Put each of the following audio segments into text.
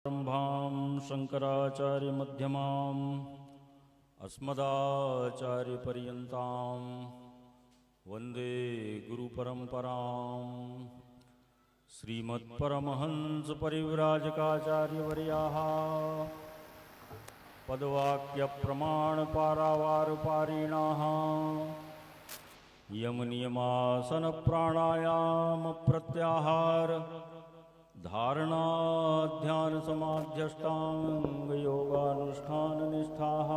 आरम्भां शङ्कराचार्यमध्यमाम् अस्मदाचार्यपर्यन्तां वन्दे गुरुपरम्पराम्। श्रीमत्परमहंसपरिव्राजकाचार्यवर्याः पदवाक्यप्रमाणपारावारपारिणाः यमनियमासनप्राणायामप्रत्याहार धारणाध्यानसमाध्यष्टाङ्गयोगानुष्ठाननिष्ठाः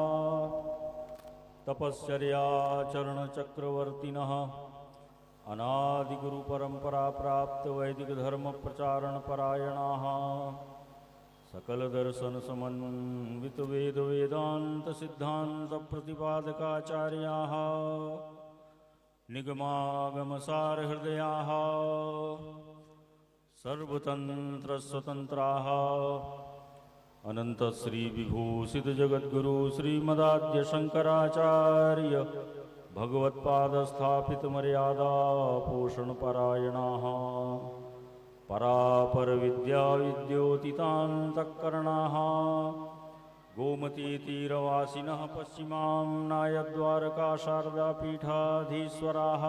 तपश्चर्याचरणचक्रवर्तिनः अनादिगुरुपरम्पराप्तवैदिकधर्मप्रचारणपरायणाः सकलदर्शनसमन्वितवेदवेदान्तसिद्धान्तप्रतिपादकाचार्याः निगमागमसारहृदयाः सर्वतन्त्रस्वतन्त्राः अनन्तश्रीविभूषितजगद्गुरु श्रीमदाद्य शङ्कराचार्य भगवत्पादस्थापितमर्यादा पोषणपरायणाः परापरविद्याविद्योतितान्तःकरणाः गोमतीतीरवासिनः पश्चिमां नायद्वारका शारदापीठाधीश्वराः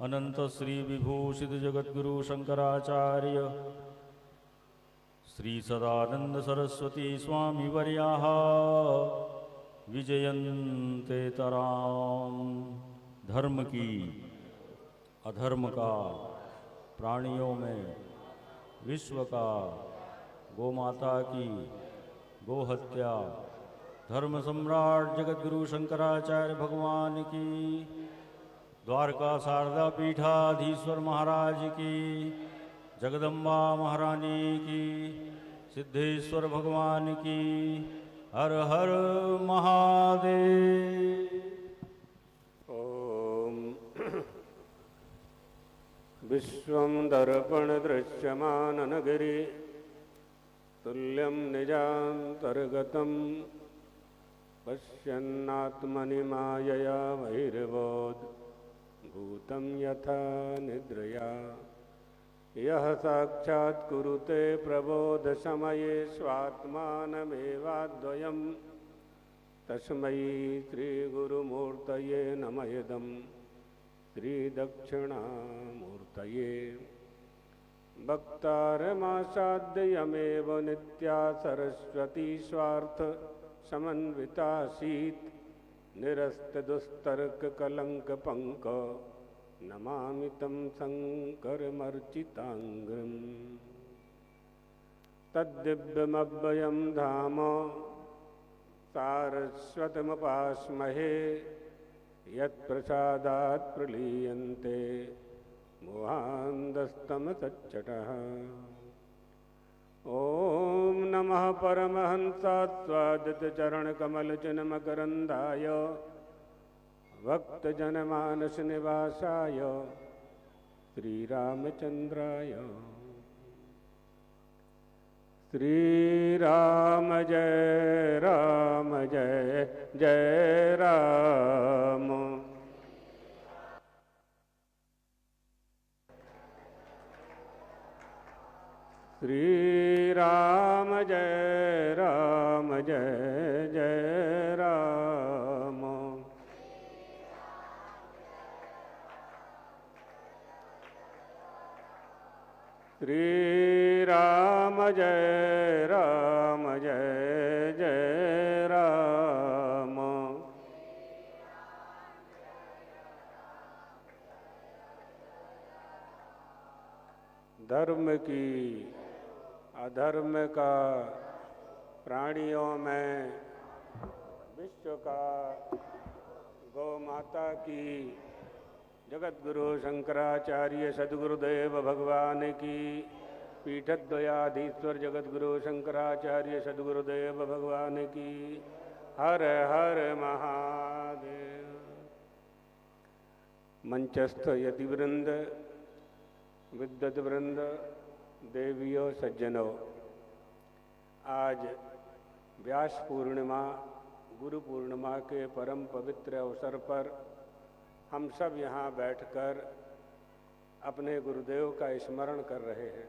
अनन्तश्रीविभूषितजगद्गुरु शङ्कराचार्य श्री सदानंद सरस्वती स्वामीवर्याः विजयन्तेतरां। धर्म की अधर्म का प्राणियों में विश्व का गोमाता की गोहत्या धर्म सम्राट जगद्गुरु शंकराचार्य भगवान की द्वारका शारदा पीठाधीश्वर महाराज की जगदम्बा महारानी की सिद्धेश्वर भगवान की हर हर महादेव। ओम विश्वं दर्पण दृश्यमाननगरी तुल्यं निजान्तर्गतं पश्यन्नात्मनि मायया बहिर्बोध भूतं यथा निद्रया यः साक्षात् कुरुते प्रबोधसमये स्वात्मानमेवाद्वयं तस्मै श्रीगुरुमूर्तये नमः इदं श्रीदक्षिणामूर्तये। वक्तारमासाद्ययमेव नित्या सरस्वती स्वार्थ समन्वितासीत् निरस्तदुस्तर्ककलङ्कपङ्क नमामि तं शङ्करमर्चिताङ्गम्। तद्दिव्यमव्ययं धाम सारस्वतमुपास्महे यत्प्रसादात् प्रलीयन्ते मोहान्धस्तमसच्चटः। ॐ नमः परमहंसास्वादितचरणकमलचिन्मकरन्दाय भक्तजनमानसनिवासाय श्रीरामचन्द्राय। श्रीराम जय राम जय जय राम। श्रीराम जय राम जय जय राम। श्रीराम जय राम जय जय राम। धर्म की अधर्म का प्राणियों में विश्व का गौ माता की जगद्गुरु शंकराचार्य सद्गुरुदेव भगवान की पीठद्वयाधीश्वर जगद्गुरु शंकराचार्य सद्गुरुदेव भगवान की हर हर महादेव। मंचस्थ यतिवृंद विद्वत वृंद देवियों सज्जनों, आज व्यास पूर्णिमा गुरु पूर्णिमा के परम पवित्र अवसर पर हम सब यहाँ बैठकर अपने गुरुदेव का स्मरण कर रहे हैं।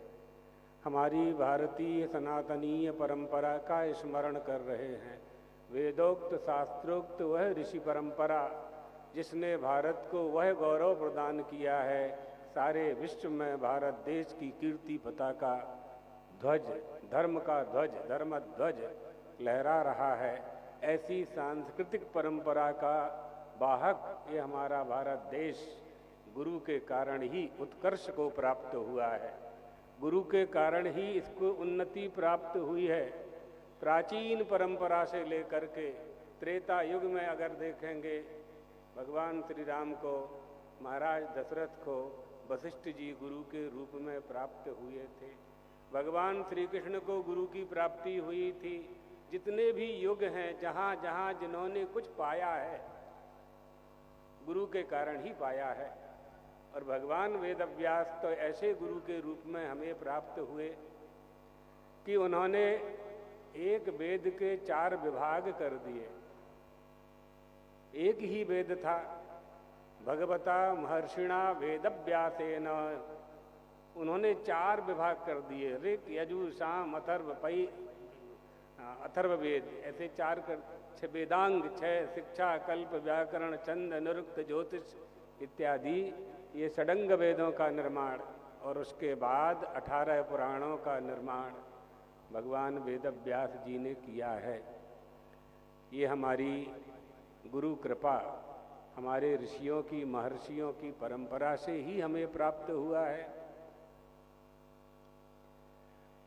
हमारी भारतीय सनातनीय परंपरा का स्मरण कर रहे हैं। वेदोक्त शास्त्रोक्त वह ऋषि परंपरा जिसने भारत को वह गौरव प्रदान किया है, सारे विश्व में भारत देश की कीर्ति पताका ध्वज, धर्म का ध्वज, धर्म ध्वज लहरा रहा है। ऐसी सांस्कृतिक परंपरा का वाहक ये हमारा भारत देश गुरु के कारण ही उत्कर्ष को प्राप्त हुआ है। गुरु के कारण ही इसको उन्नति प्राप्त हुई है। प्राचीन परंपरा से लेकर के त्रेता युग में अगर देखेंगे, भगवान श्री राम को, महाराज दशरथ को वशिष्ठ जी गुरु के रूप में प्राप्त हुए थे। भगवान श्री कृष्ण को गुरु की प्राप्ति हुई थी। जितने भी युग हैं, जहाँ जहाँ जिन्होंने कुछ पाया है, गुरु के कारण ही पाया है। और भगवान वेदव्यास तो ऐसे गुरु के रूप में हमें प्राप्त हुए कि उन्होंने एक वेद के 4 विभाग कर दिए। एक ही वेद था, भगवता महर्षिणा वेदव्यासेन, उन्होंने 4 विभाग कर दिए, ऋक यजु साम अथर्व पै अथर्ववेद, ऐसे 4 कर वेदांग 6, शिक्षा कल्प व्याकरण छंद निरुक्त ज्योतिष इत्यादि, ये षडंग वेदों का निर्माण। और उसके बाद 18 पुराणों का निर्माण भगवान वेदव्यास जी ने किया है। ये हमारी गुरु कृपा, हमारे ऋषियों की महर्षियों की परंपरा से ही हमें प्राप्त हुआ है।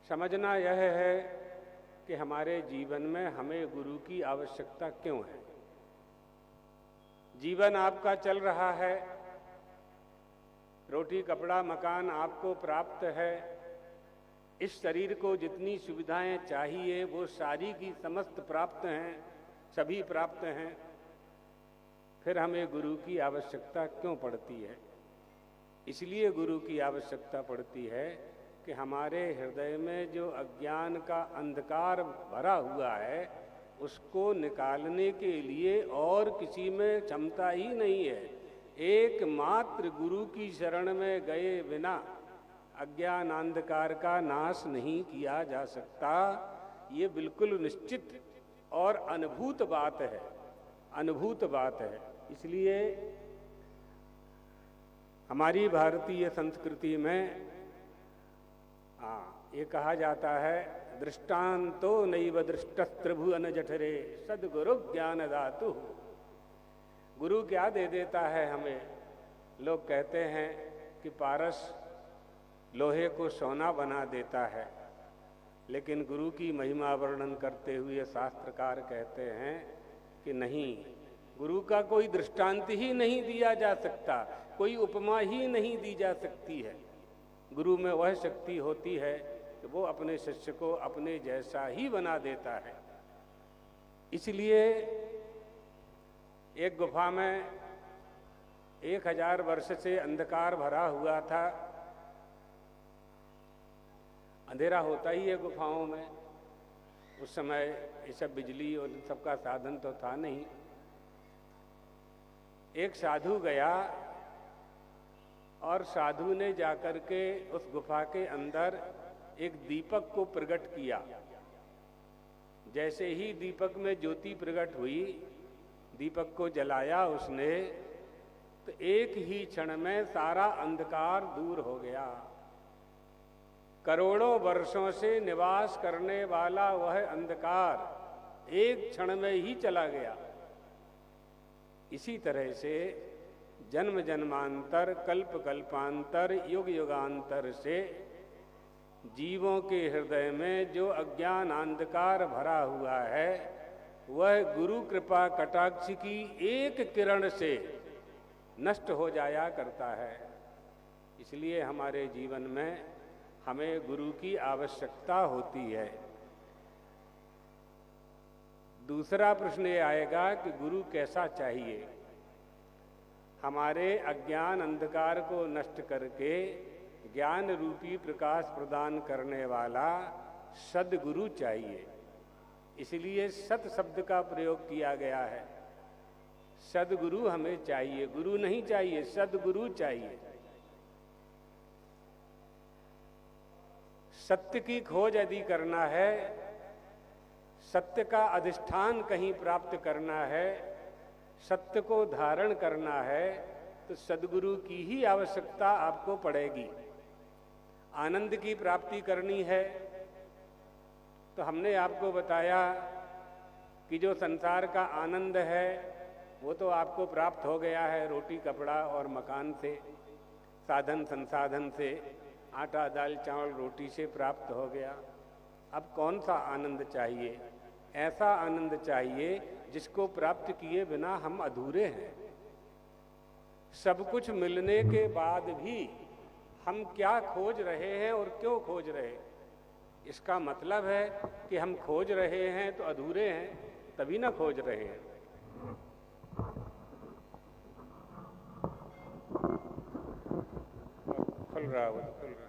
समझना यह है कि हमारे जीवन में हमें गुरु की आवश्यकता क्यों है। जीवन आपका चल रहा है, रोटी कपड़ा मकान आपको प्राप्त है, इस शरीर को जितनी सुविधाएं चाहिए वो सारी की समस्त प्राप्त हैं, सभी प्राप्त हैं, फिर हमें गुरु की आवश्यकता क्यों पड़ती है। इसलिए गुरु की आवश्यकता पड़ती है कि हमारे हृदय में जो अज्ञान का अंधकार भरा हुआ है उसको निकालने के लिए और किसी में क्षमता ही नहीं है। एकमात्र गुरु की शरण में गए बिना अज्ञान अंधकार का नाश नहीं किया जा सकता। ये बिल्कुल निश्चित और अनुभूत बात है, अनुभूत बात है। इसलिए हमारी भारतीय संस्कृति में ये कहा जाता है, दृष्टांतो नैव दृष्टस्त्रिभुवन जठरे सद्गुरु ज्ञान दातु। गुरु क्या दे देता है हमें। लोग कहते हैं कि पारस लोहे को सोना बना देता है, लेकिन गुरु की महिमा वर्णन करते हुए शास्त्रकार कहते हैं कि नहीं, गुरु का कोई दृष्टांत ही नहीं दिया जा सकता, कोई उपमा ही नहीं दी जा सकती है। गुरु में वह शक्ति होती है कि वो अपने शिष्य को अपने जैसा ही बना देता है। इसलिए एक गुफा में 1000 वर्ष से अंधकार भरा हुआ था। अंधेरा होता ही है गुफाओं में। उस समय ये सब बिजली और सबका साधन तो था नहीं। एक साधु गया और साधु ने जाकर के उस गुफा के अंदर एक दीपक को प्रकट किया। जैसे ही दीपक में ज्योति प्रकट हुई, दीपक को जलाया उसने, तो एक ही क्षण में सारा अंधकार दूर हो गया। करोड़ों वर्षों से निवास करने वाला वह अंधकार एक क्षण में ही चला गया। इसी तरह से जन्म जन्मांतर, कल्प कल्पांतर, युग युगांतर से जीवों के हृदय में जो अज्ञान अंधकार भरा हुआ है वह गुरु कृपा कटाक्ष की एक किरण से नष्ट हो जाया करता है। इसलिए हमारे जीवन में हमें गुरु की आवश्यकता होती है। दूसरा प्रश्न ये आएगा कि गुरु कैसा चाहिए। हमारे अज्ञान अंधकार को नष्ट करके ज्ञान रूपी प्रकाश प्रदान करने वाला सद्गुरु चाहिए। इसलिए सत शब्द का प्रयोग किया गया है। सद्गुरु हमें चाहिए, गुरु नहीं चाहिए, सद्गुरु चाहिए। सत्य की खोज यदि करना है, सत्य का अधिष्ठान कहीं प्राप्त करना है, सत्य को धारण करना है, तो सद्गुरु की ही आवश्यकता आपको पड़ेगी। आनंद की प्राप्ति करनी है तो हमने आपको बताया कि जो संसार का आनंद है वो तो आपको प्राप्त हो गया है, रोटी कपड़ा और मकान से, साधन संसाधन से, आटा दाल चावल रोटी से प्राप्त हो गया। अब कौन सा आनंद चाहिए? ऐसा आनंद चाहिए जिसको प्राप्त किए बिना हम अधूरे हैं। सब कुछ मिलने के बाद भी हम क्या खोज रहे हैं और क्यों खोज रहे हैं? इसका मतलब है कि हम खोज रहे हैं तो अधूरे हैं, तभी ना खोज रहे हैं। खुल रहा हो तो खुल रहा।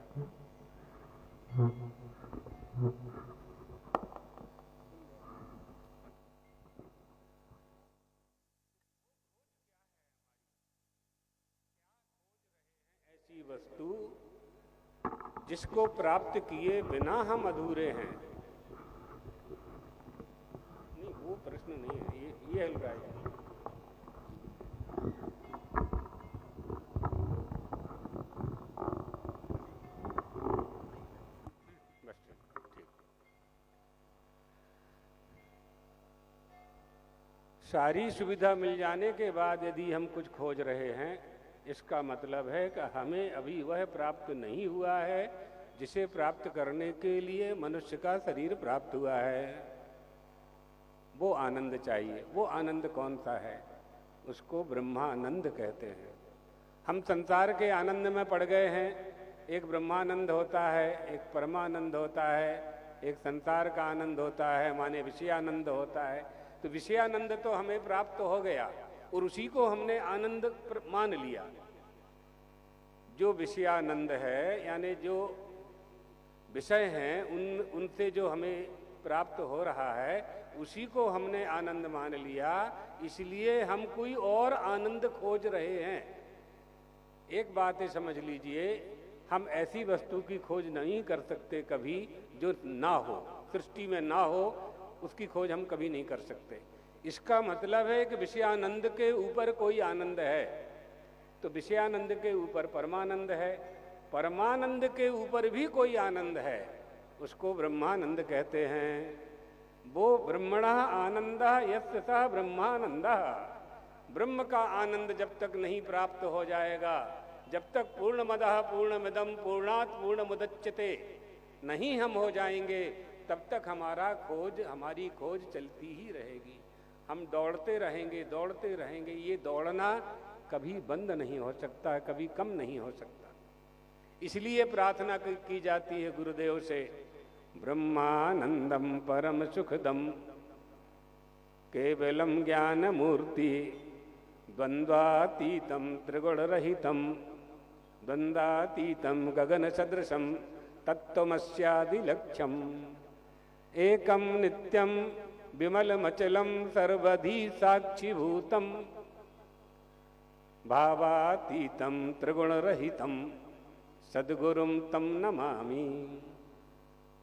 ऐसी वस्तु जिसको प्राप्त किए बिना हम अधूरे हैं। नहीं, वो प्रश्न नहीं है, ये हल रहा है। बस ठीक। सारी सुविधा मिल जाने के बाद यदि हम कुछ खोज रहे हैं, इसका मतलब है कि हमें अभी वह प्राप्त नहीं हुआ है जिसे प्राप्त करने के लिए मनुष्य का शरीर प्राप्त हुआ है। वो आनंद चाहिए। वो आनंद कौन सा है? उसको ब्रह्मानंद कहते हैं। हम संसार के आनंद में पड़ गए हैं। एक ब्रह्मानंद होता है, एक परमानंद होता है, एक संसार का आनंद होता है, माने विषयानंद होता है। तो विषयानंद तो हमें प्राप्त हो गया और उसी को हमने आनंद मान लिया। जो विषयानंद है, यानी जो विषय हैं, उनसे जो हमें प्राप्त हो रहा है, उसी को हमने आनंद मान लिया। इसलिए हम कोई और आनंद खोज रहे हैं। एक बात है, समझ लीजिए, हम ऐसी वस्तु की खोज नहीं कर सकते कभी जो ना हो, सृष्टि में ना हो, उसकी खोज हम कभी नहीं कर सकते। इसका मतलब है कि विषयानंद के ऊपर कोई आनंद है तो विषयानंद के ऊपर परमानंद है, परमानंद के ऊपर भी कोई आनंद है, उसको ब्रह्मानंद कहते हैं। वो ब्रह्मणः आनंदः यस्य सः ब्रह्मानंदः। ब्रह्म का आनंद जब तक नहीं प्राप्त हो जाएगा, जब तक पूर्णमदः पूर्णमिदं पूर्णात् पूर्णमुदच्यते नहीं हम हो जाएंगे, तब तक हमारी खोज चलती ही रहेगी। हम दौड़ते रहेंगे। ये दौड़ना कभी बंद नहीं हो सकता, कभी कम नहीं हो सकता। इसलिए प्रार्थना की जाती है गुरुदेव से, ब्रह्मानंदम परम सुखदम केवलम ज्ञान मूर्ति द्वंद्वातीतम त्रिगुण रहितम द्वंद्वातीतम गगन सदृशम तत्त्वमस्यादिलक्ष्यम एकम नित्यम विमलमचलम सर्वधि साक्षीभूतम भावातीतम त्रिगुण रहितम सद्गुरुम तम नमामि।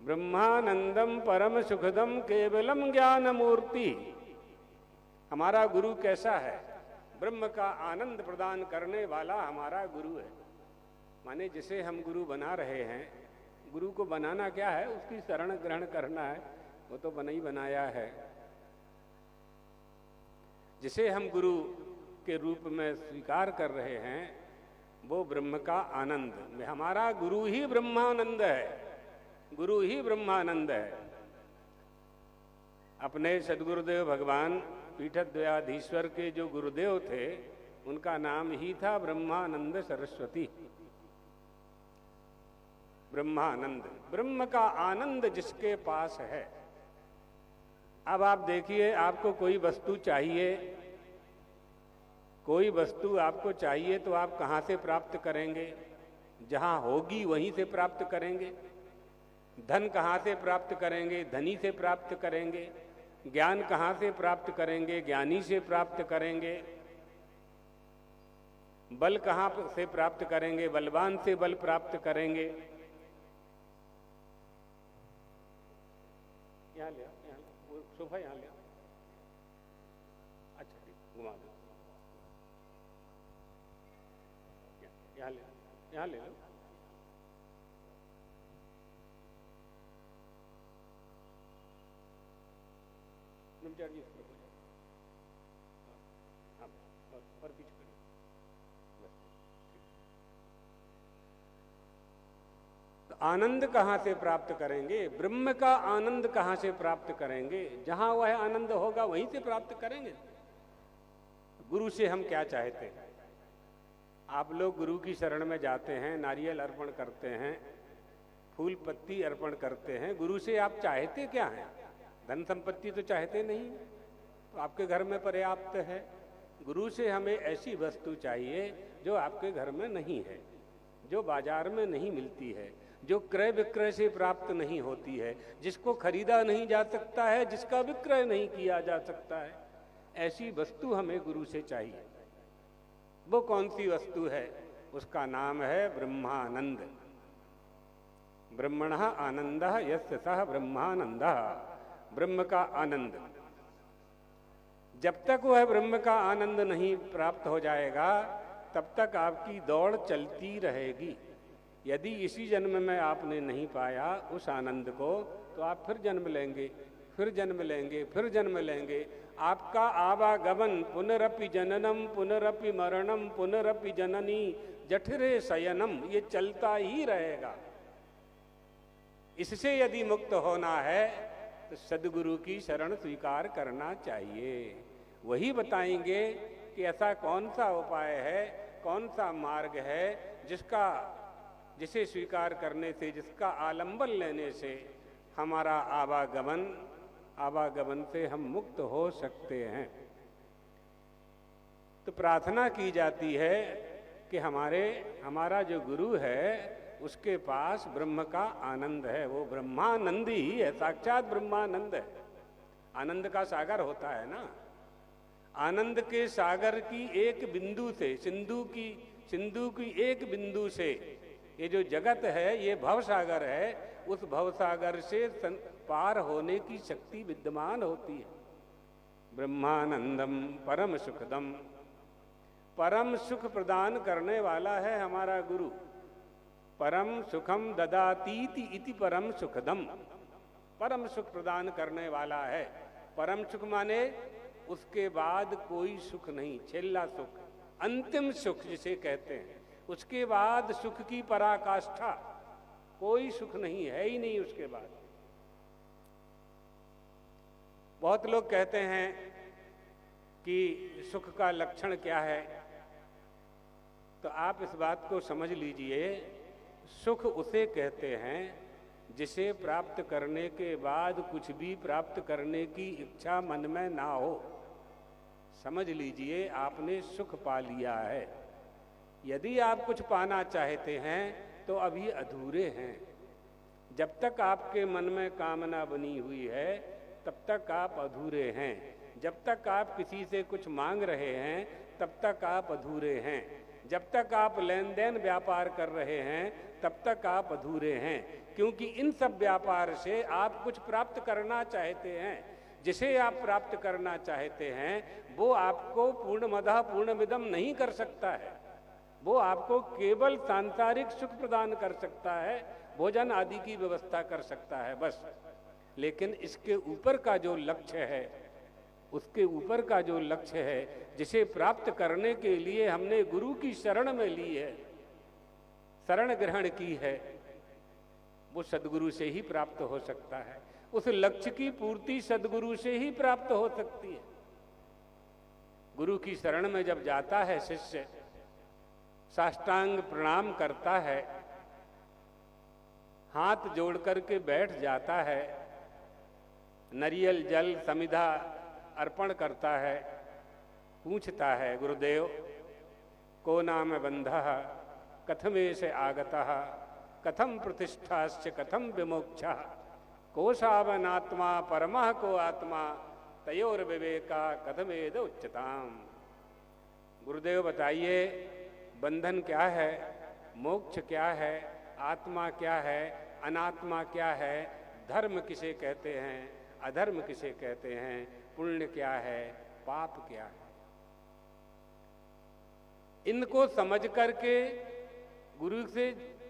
ब्रह्मानंदम परम सुखदम केवलम ज्ञान मूर्ति। हमारा गुरु कैसा है? ब्रह्म का आनंद प्रदान करने वाला हमारा गुरु है। माने जिसे हम गुरु बना रहे हैं, गुरु को बनाना क्या है? उसकी शरण ग्रहण करना है, वो तो बना ही बनाया है। जिसे हम गुरु के रूप में स्वीकार कर रहे हैं, वो ब्रह्म का आनंद में हमारा गुरु ही ब्रह्मानंद है। गुरु ही ब्रह्मानंद है। अपने सद्गुरुदेव भगवान पीठद्वयाधीश्वर के जो गुरुदेव थे, उनका नाम ही था ब्रह्मानंद सरस्वती। ब्रह्मानंद, ब्रह्म का आनंद जिसके पास है। अब आप देखिए, आपको कोई वस्तु चाहिए, कोई वस्तु आपको चाहिए तो आप कहाँ से प्राप्त करेंगे? जहाँ होगी वहीं से प्राप्त करेंगे। धन कहाँ से प्राप्त करेंगे? धनी से प्राप्त करेंगे। ज्ञान कहाँ से प्राप्त करेंगे? ज्ञानी से प्राप्त करेंगे। बल कहाँ से प्राप्त करेंगे? बलवान से बल प्राप्त करेंगे। यहाँ ले आओ, यहाँ वो सोफा यहाँ ले आओ। अच्छा ठीक, घुमा दो, यहाँ ले, यहाँ ले लो। नमचार जी इस तरफ हो जाओ, हाँ और पीछे करो बस। तो आनंद कहाँ से प्राप्त करेंगे? ब्रह्म का आनंद कहाँ से प्राप्त करेंगे? जहां वह आनंद होगा वहीं से प्राप्त करेंगे। गुरु से हम क्या चाहते हैं? आप लोग गुरु की शरण में जाते हैं, नारियल अर्पण करते हैं, फूल पत्ती अर्पण करते हैं, गुरु से आप चाहते क्या हैं? धन संपत्ति तो चाहते नहीं, तो आपके घर में पर्याप्त है। गुरु से हमें ऐसी वस्तु चाहिए जो आपके घर में नहीं है, जो बाजार में नहीं मिलती है, जो क्रय विक्रय से प्राप्त नहीं होती है, जिसको खरीदा नहीं जा सकता है, जिसका विक्रय नहीं किया जा सकता है। ऐसी वस्तु हमें गुरु से चाहिए। वो कौन सी वस्तु है? उसका नाम है ब्रह्मानंद। ब्रह्मणः आनंदः यस्य सः ब्रह्मानंदः। ब्रह्म का आनंद। जब तक वह ब्रह्म का आनंद नहीं प्राप्त हो जाएगा तब तक आपकी दौड़ चलती रहेगी। यदि इसी जन्म में आपने नहीं पाया उस आनंद को, तो आप फिर जन्म लेंगे, फिर जन्म लेंगे, फिर जन्म लेंगे। आपका आवागमन पुनरपि जननम पुनरपि मरणम पुनरपि जननी जठरे शयनम, ये चलता ही रहेगा। इससे यदि मुक्त होना है तो सद्गुरु की शरण स्वीकार करना चाहिए। वही बताएंगे कि ऐसा कौन सा उपाय है, कौन सा मार्ग है जिसे स्वीकार करने से, जिसका आलंबन लेने से हमारा आवागमन से हम मुक्त हो सकते हैं। तो प्रार्थना की जाती है कि हमारा जो गुरु है उसके पास ब्रह्म का आनंद है, वो ब्रह्मानंद ही है, साक्षात ब्रह्मानंद है। आनंद का सागर होता है ना, आनंद के सागर की एक बिंदु से, सिंधु की एक बिंदु से ये जो जगत है, ये भवसागर है, उस भवसागर से पार होने की शक्ति विद्यमान होती है। ब्रह्मानंदम परम सुखदम, परम सुख प्रदान करने वाला है हमारा गुरु। परम सुखम ददातीति इति परम सुखदम, परम सुख प्रदान करने वाला है। परम सुख माने उसके बाद कोई सुख नहीं, छेल्ला सुख, अंतिम सुख जिसे कहते हैं। उसके बाद सुख की पराकाष्ठा, कोई सुख नहीं है ही नहीं उसके बाद। बहुत लोग कहते हैं कि सुख का लक्षण क्या है, तो आप इस बात को समझ लीजिए, सुख उसे कहते हैं जिसे प्राप्त करने के बाद कुछ भी प्राप्त करने की इच्छा मन में ना हो। समझ लीजिए आपने सुख पा लिया है। यदि आप कुछ पाना चाहते हैं तो अभी अधूरे हैं। जब तक आपके मन में कामना बनी हुई है तब तक आप अधूरे हैं। जब तक आप किसी से कुछ मांग रहे हैं तब तक आप अधूरे हैं। जब तक आप लेन देन व्यापार कर रहे हैं तब तक आप अधूरे हैं, क्योंकि इन सब व्यापार से आप कुछ प्राप्त करना चाहते हैं। जिसे आप प्राप्त करना चाहते हैं वो आपको पूर्णमदः पूर्णमिदं नहीं कर सकता है। वो आपको केवल सांसारिक सुख प्रदान कर सकता है, भोजन आदि की व्यवस्था कर सकता है बस। लेकिन इसके ऊपर का जो लक्ष्य है, उसके ऊपर का जो लक्ष्य है, जिसे प्राप्त करने के लिए हमने गुरु की शरण में ली है, शरण ग्रहण की है, वो सद्गुरु से ही प्राप्त हो सकता है। उस लक्ष्य की पूर्ति सद्गुरु से ही प्राप्त हो सकती है। गुरु की शरण में जब जाता है शिष्य, साष्टांग प्रणाम करता है, हाथ जोड़ करके बैठ जाता है, नरियल जल समिधा अर्पण करता है, पूछता है, गुरुदेव को नाम बंधः कथमेश आगतः कथम प्रतिष्ठाश्च कथम विमोक्षः कोशावनात्मा परमः को आत्मा तयोर विवेका कथमेद उच्चताम। गुरुदेव बताइए, बंधन क्या है, मोक्ष क्या है, आत्मा क्या है, अनात्मा क्या है, धर्म किसे कहते हैं, अधर्म किसे कहते हैं, पुण्य क्या है, पाप क्या है। इनको समझ करके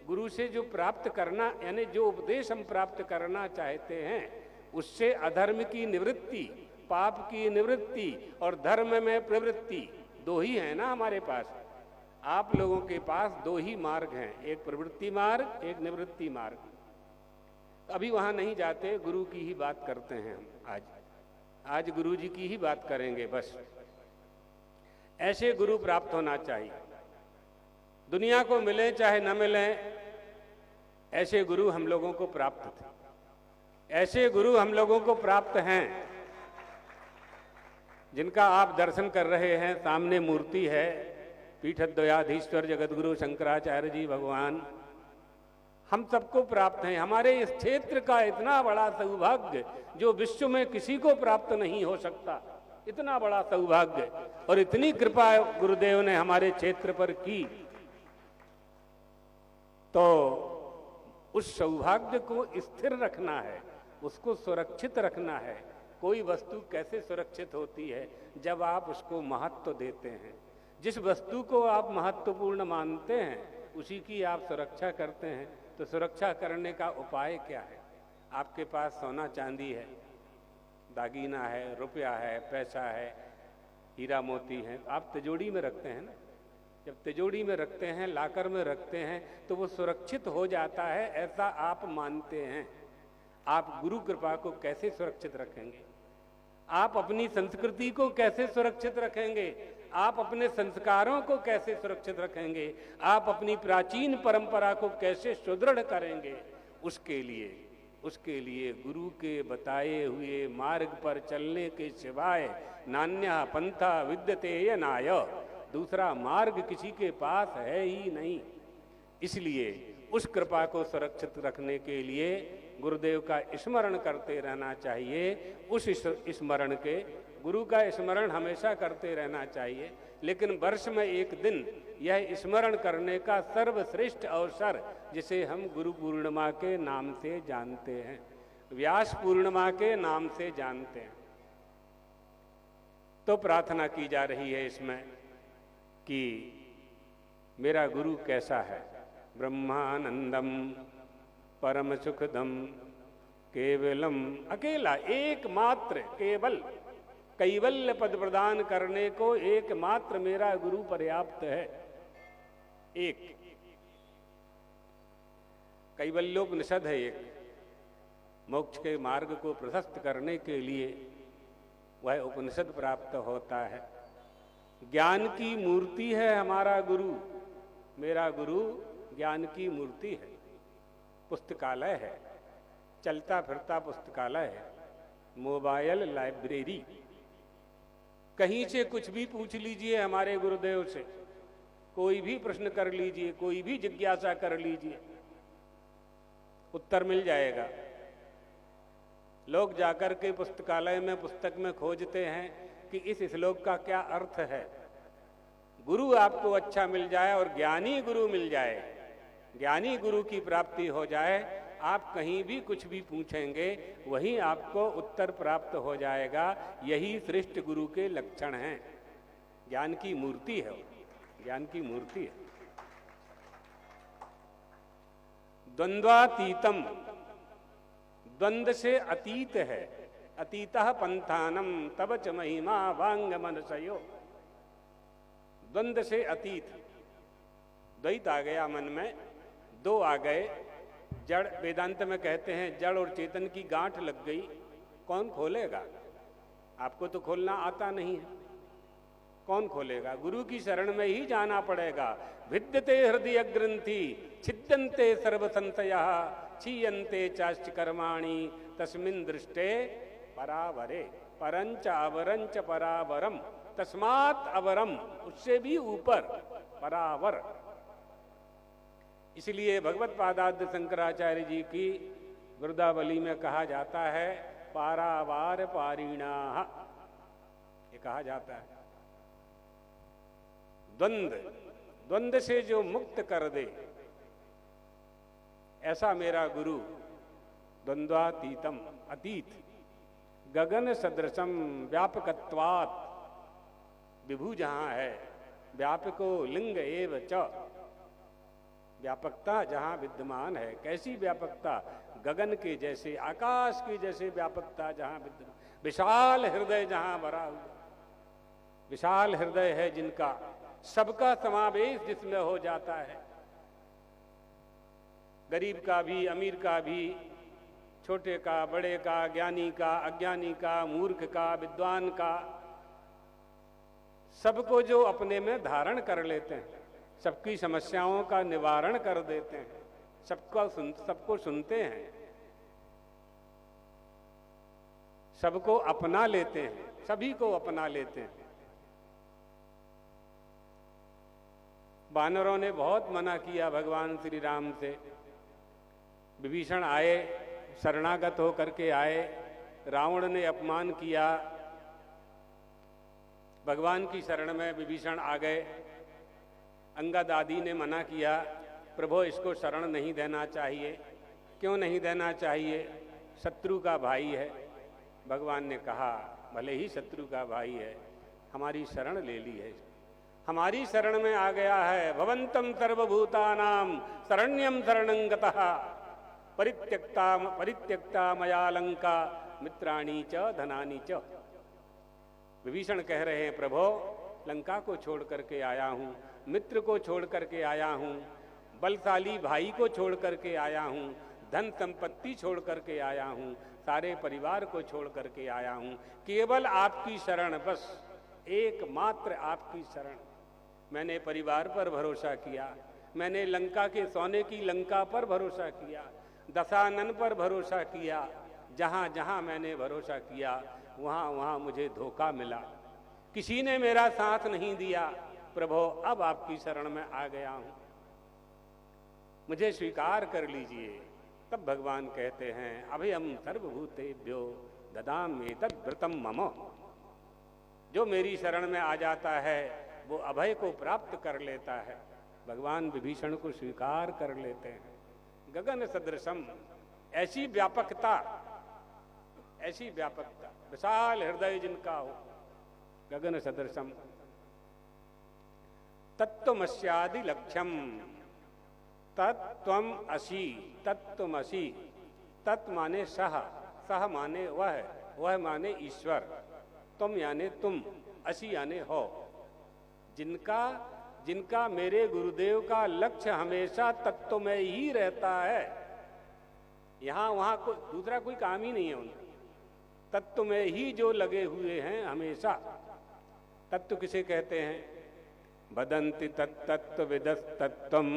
गुरु से जो प्राप्त करना, यानी जो उपदेश हम प्राप्त करना चाहते हैं, उससे अधर्म की निवृत्ति, पाप की निवृत्ति और धर्म में प्रवृत्ति, दो ही है ना हमारे पास। आप लोगों के पास दो ही मार्ग हैं, एक प्रवृत्ति मार्ग, एक निवृत्ति मार्ग। अभी वहां नहीं जाते, गुरु की ही बात करते हैं हम। आज गुरु जी की ही बात करेंगे बस। ऐसे गुरु प्राप्त होना चाहिए, दुनिया को मिले चाहे न मिले, ऐसे गुरु हम लोगों को प्राप्त थे। ऐसे गुरु हम लोगों को प्राप्त हैं जिनका आप दर्शन कर रहे हैं। सामने मूर्ति है, पीठद्वयाधीश्वर जगतगुरु शंकराचार्य जी भगवान हम सबको प्राप्त हैं। हमारे इस क्षेत्र का इतना बड़ा सौभाग्य जो विश्व में किसी को प्राप्त नहीं हो सकता, इतना बड़ा सौभाग्य और इतनी कृपा गुरुदेव ने हमारे क्षेत्र पर की, तो उस सौभाग्य को स्थिर रखना है, उसको सुरक्षित रखना है। कोई वस्तु कैसे सुरक्षित होती है? जब आप उसको महत्व देते हैं। जिस वस्तु को आप महत्वपूर्ण मानते हैं उसी की आप सुरक्षा करते हैं। तो सुरक्षा करने का उपाय क्या है? आपके पास सोना चांदी है, दागीना है, रुपया है, पैसा है, हीरा मोती है, आप तिजोरी में रखते हैं ना। जब तिजोरी में रखते हैं, लाकर में रखते हैं, तो वो सुरक्षित हो जाता है, ऐसा आप मानते हैं। आप गुरु कृपा को कैसे सुरक्षित रखेंगे? आप अपनी संस्कृति को कैसे सुरक्षित रखेंगे? आप अपने संस्कारों को कैसे सुरक्षित रखेंगे? आप अपनी प्राचीन परंपरा को कैसे सुदृढ़ करेंगे? उसके लिए गुरु के बताए हुए मार्ग पर चलने के सिवाय नान्या पंथा विद्यते यनाय, दूसरा मार्ग किसी के पास है ही नहीं। इसलिए उस कृपा को सुरक्षित रखने के लिए गुरुदेव का स्मरण करते रहना चाहिए। उस स्मरण के, गुरु का स्मरण हमेशा करते रहना चाहिए, लेकिन वर्ष में एक दिन यह स्मरण करने का सर्वश्रेष्ठ अवसर, जिसे हम गुरु पूर्णिमा के नाम से जानते हैं, व्यास पूर्णिमा के नाम से जानते हैं। तो प्रार्थना की जा रही है इसमें कि मेरा गुरु कैसा है? ब्रह्मानंदम परम सुखदम केवलम, अकेला एकमात्र, केवल कैवल्य पद प्रदान करने को एकमात्र मेरा गुरु पर्याप्त है। एक कैवल्योपनिषद है, एक मोक्ष के मार्ग को प्रशस्त करने के लिए वह उपनिषद प्राप्त होता है। ज्ञान की मूर्ति है हमारा गुरु, मेरा गुरु ज्ञान की मूर्ति है। पुस्तकालय है, चलता फिरता पुस्तकालय है, मोबाइल लाइब्रेरी। कहीं से कुछ भी पूछ लीजिए हमारे गुरुदेव से, कोई भी प्रश्न कर लीजिए, कोई भी जिज्ञासा कर लीजिए, उत्तर मिल जाएगा। लोग जाकर के पुस्तकालय में पुस्तक में खोजते हैं कि इस श्लोक का क्या अर्थ है। गुरु आपको अच्छा मिल जाए और ज्ञानी गुरु मिल जाए, ज्ञानी गुरु की प्राप्ति हो जाए, आप कहीं भी कुछ भी पूछेंगे वहीं आपको उत्तर प्राप्त हो जाएगा। यही श्रेष्ठ गुरु के लक्षण हैं। ज्ञान की मूर्ति है, ज्ञान की मूर्ति है। द्वंद्वातीतम, द्वंद्व से अतीत है। अतीतः पंथानम तब च महिमा वांग मनसयो। द्वंद्व से अतीत, द्वैत आ गया मन में, दो आ गए। जड़, वेदांत में कहते हैं जड़ और चेतन की गांठ लग गई, कौन खोलेगा? आपको तो खोलना आता नहीं है, कौन खोलेगा? गुरु की शरण में ही जाना पड़ेगा। भिद्यते हृदय ग्रंथि छिद्यन्ते सर्व संशयः क्षीयन्ते चाश्च कर्माणि तस्मिन् दृष्टे परावरे। परंच अवरंच परावरम, तस्मात् अवरम, उससे भी ऊपर परावर। इसलिए भगवत पादाद्य शंकराचार्य जी की वृद्धावली में कहा जाता है पारावार पारिणाः, ये कहा जाता है। द्वंद्व, द्वंद्व से जो मुक्त कर दे, ऐसा मेरा गुरु। द्वंद्वातीतम, अतीत, गगन सदृशम व्यापकत्वात्, विभू जहां है व्यापको लिंग एव च, व्यापकता जहां विद्यमान है, कैसी व्यापकता, गगन के जैसे, आकाश के जैसे व्यापकता जहां विद्यमान, विशाल हृदय जहां भरा हुआ, विशाल हृदय है जिनका, सबका समावेश जिसमें हो जाता है, गरीब का भी, अमीर का भी, छोटे का, बड़े का, ज्ञानी का, अज्ञानी का, मूर्ख का, विद्वान का, सबको जो अपने में धारण कर लेते हैं, सबकी समस्याओं का निवारण कर देते हैं, सबको सुनते हैं, सबको अपना लेते हैं, सभी को अपना लेते हैं। वानरों ने बहुत मना किया भगवान श्री राम से। विभीषण आए, शरणागत होकर के आए, रावण ने अपमान किया, भगवान की शरण में विभीषण आ गए। अंगद आदि ने मना किया, प्रभु इसको शरण नहीं देना चाहिए। क्यों नहीं देना चाहिए? शत्रु का भाई है। भगवान ने कहा भले ही शत्रु का भाई है, हमारी शरण ले ली है, हमारी शरण में आ गया है। भवंतम सर्वभूतानाम शरण्यम शरणं गतः परित्यक्ता मया लंका मित्राणी च धनानि च। विभीषण कह रहे हैं प्रभो लंका को छोड़ करके आया हूं, मित्र को छोड़ करके आया हूं, बलशाली भाई को छोड़ करके आया हूं, धन संपत्ति छोड़ करके आया हूं, सारे परिवार को छोड़ करके आया हूं, केवल आपकी शरण, बस एकमात्र आपकी शरण। मैंने परिवार पर भरोसा किया, मैंने लंका के सोने की लंका पर भरोसा किया, दशानन पर भरोसा किया, जहां जहां मैंने भरोसा किया वहां वहां मुझे धोखा मिला, किसी ने मेरा साथ नहीं दिया। प्रभो अब आपकी शरण में आ गया हूं, मुझे स्वीकार कर लीजिए। तब भगवान कहते हैं अभयम सर्वभूतेभ्यो ददामि तद्व्रतम मम। जो मेरी शरण में आ जाता है वो अभय को प्राप्त कर लेता है। भगवान विभीषण को स्वीकार कर लेते हैं। गगन सदृशम, ऐसी व्यापकता, ऐसी व्यापकता, विशाल हृदय जिनका हो। गगन सदृशम तत्त्वमस्यादि लक्ष्यम, तत्त्वम असि, तत्त्वमसि। तत् माने सह, सह माने वह माने ईश्वर, तुम याने तुम, असि याने हो। जिनका मेरे गुरुदेव का लक्ष्य हमेशा तत्व में ही रहता है, यहां वहां दूसरा कोई काम ही नहीं है उनका, तत्व में ही जो लगे हुए हैं हमेशा। तत्व किसे कहते हैं? वदन्ति तत्तत्त्वविदस्तत्त्वम्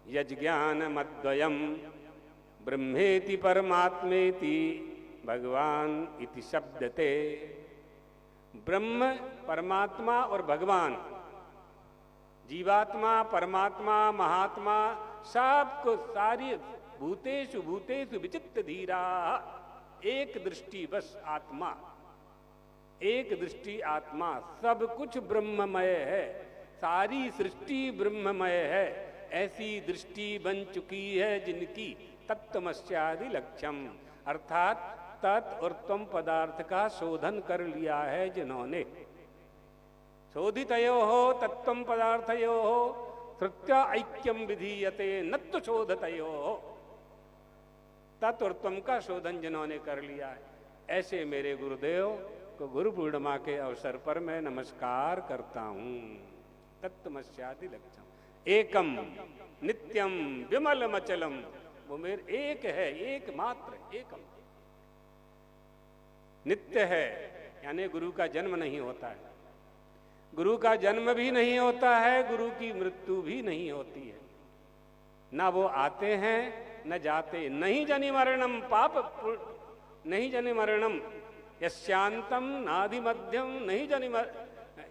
यज्ञानमद्वयम् ब्रह्मेति परमात्मेति भगवान इति शब्दते। ब्रह्म, परमात्मा और भगवान, जीवात्मा, परमात्मा, महात्मा, सबको, सारी भूतेषु भूतेषु विचित्त धीरा, एक दृष्टि बस आत्मा, एक दृष्टि आत्मा, सब कुछ ब्रह्ममय है, सारी सृष्टि ब्रह्ममय है। ऐसी दृष्टि बन चुकी है जिनकी, तत्त्वमस्यादि लक्ष्यम, अर्थात तत् और त्वम पदार्थ का शोधन कर लिया है जिन्होंने। शोधितयो हो तत्त्वम पदार्थयो हो श्रुत्या ऐक्यम विधीयते नत्व शोधतयो हो। तत् और त्वम का शोधन जिन्होंने कर लिया है, ऐसे मेरे गुरुदेव को गुरु पूर्णिमा के अवसर पर मैं नमस्कार करता हूं। तत्त्वमस्यादि लक्ष्यम एकम नित्यम विमलमचलम, वो मेरे एक है, एकमात्र, एकम, नित्य है। यानी गुरु का जन्म नहीं होता है, गुरु का जन्म भी नहीं होता है, गुरु की मृत्यु भी नहीं होती है, ना वो आते हैं न जाते। नहीं जनि मरणम पाप, नहीं जनि मरणम यस्यांतम नादि मध्यम, नहीं जनि